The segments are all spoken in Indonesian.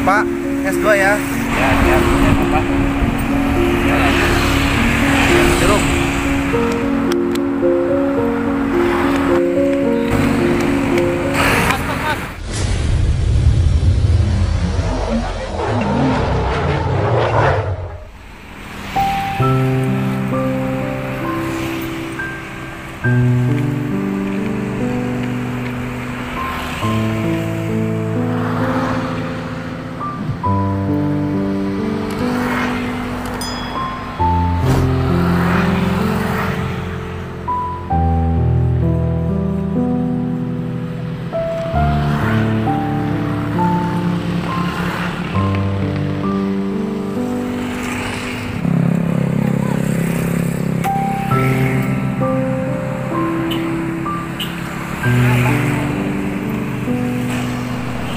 Pak, S2 ya. Ya, siap. Apa? Jeruk.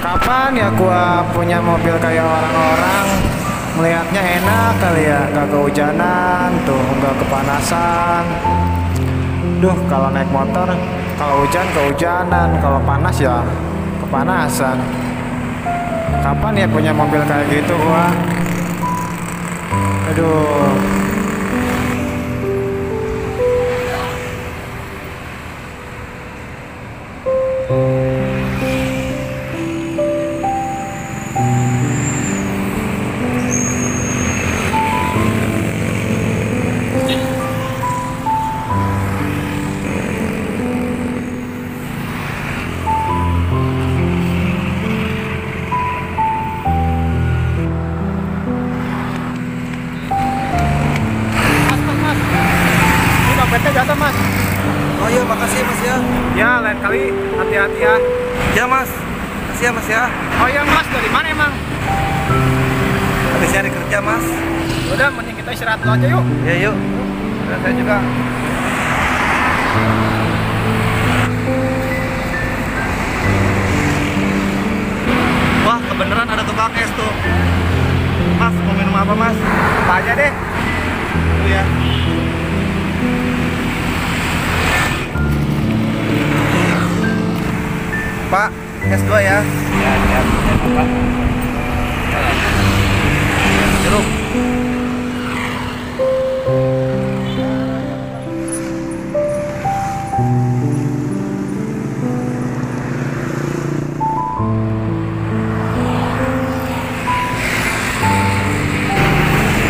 Kapan ya gua punya mobil kayak orang-orang? Melihatnya enak kali ya, nggak kehujanan tuh, nggak kepanasan. Duh, kalau naik motor, kalau hujan kehujanan, kalau panas ya kepanasan. Kapan ya punya mobil kayak gitu gua? Aduh. Jatuh mas. Oh iya, makasih mas ya. Ya lain kali hati-hati ya. Ya mas, makasih ya mas ya. Oh iya mas, dari mana emang? Habis nyari kerja mas. Udah, mending kita istirahat dulu aja yuk. Ya yuk. Udah, saya juga. Wah, kebeneran ada tukang es tuh. Mas, mau minum apa mas? Apa aja deh. Tuh ya. Pak, S2 ya. Ya, siap. Apa? Jeruk.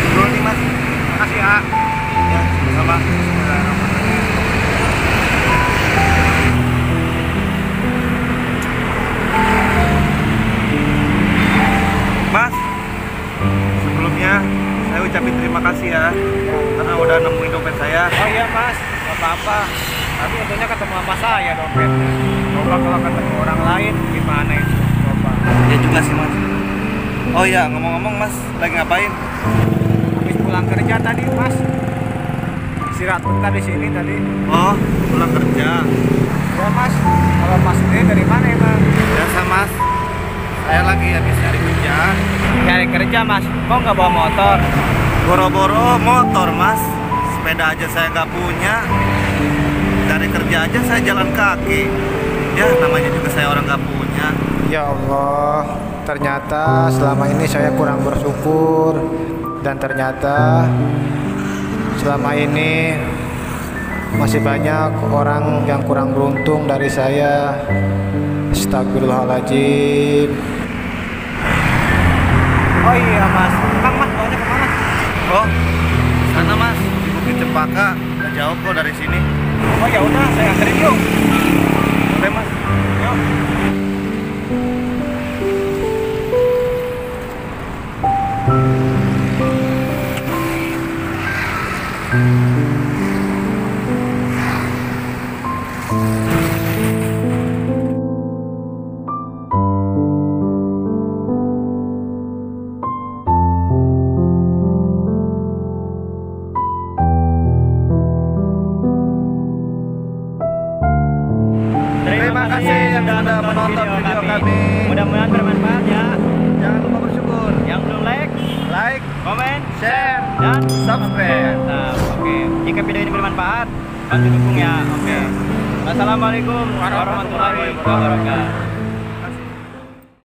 Dulu nih mas. Makasih ya. Ya, sama. Mas, sebelumnya saya ucapin terima kasih ya karena udah nemuin dompet saya. Oh iya mas, nggak apa-apa. Tapi untungnya ketemu sama saya dompetnya. Coba kalau ketemu orang lain gimana itu? Coba. Ya juga sih mas. Oh iya, ngomong-ngomong mas, lagi ngapain? Habis pulang kerja tadi mas. Istirahat bentar di sini tadi. Oh, pulang kerja. Ya mas, kalau mas sendiri dari mana emang? Biasa mas, saya lagi habis nyari kerja. Nyari kerja mas, kok nggak bawa motor? Boro-boro motor mas, sepeda aja saya nggak punya. Cari kerja aja saya jalan kaki. Ya namanya juga saya orang nggak punya. Ya Allah, ternyata selama ini saya kurang bersyukur. Dan ternyata selama ini masih banyak orang yang kurang beruntung dari saya. Astagfirullahaladzim. Oh iya mas, Bang mas bawanya kemana? Oh, sana mas, di Bukit Cempaka, nggak jauh kok dari sini. Oh ya udah, saya anterin yuk. Boleh mas. Yuk. Terima kasih yang sudah menonton video kami. Mudah-mudahan bermanfaat ya. Jangan lupa bersyukur. Yang belum like, komen, share, dan dan subscribe. Nah, oke. Jika video ini bermanfaat, bantu dukung ya. Oke. Wassalamualaikum warahmatullahi wabarakatuh.